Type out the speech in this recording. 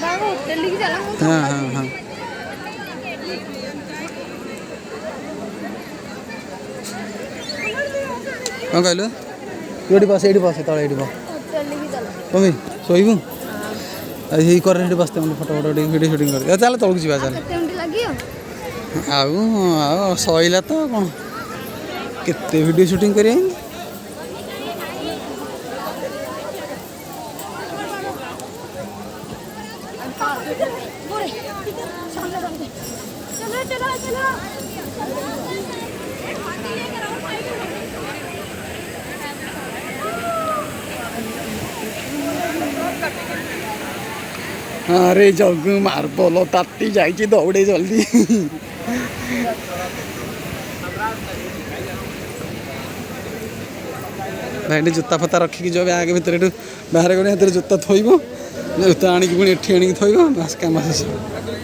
हाँ हाँ हाँ कौन कहलु ये बस ये बस तले ये कमी शोबू यही कर बसते फोटो फोटो वीडियो शूटिंग कर चल तौक जा चल आउ सैला तो कौन केते वीडियो शूटिंग करें अरे जगू मार बोलो ताती जाइए दौड़े जल्दी भाई जूता फता रखिकी जो बैग भितर बाहर गले जोता थोब जूता आनिक पुणी एठी आनिक थोब बास काम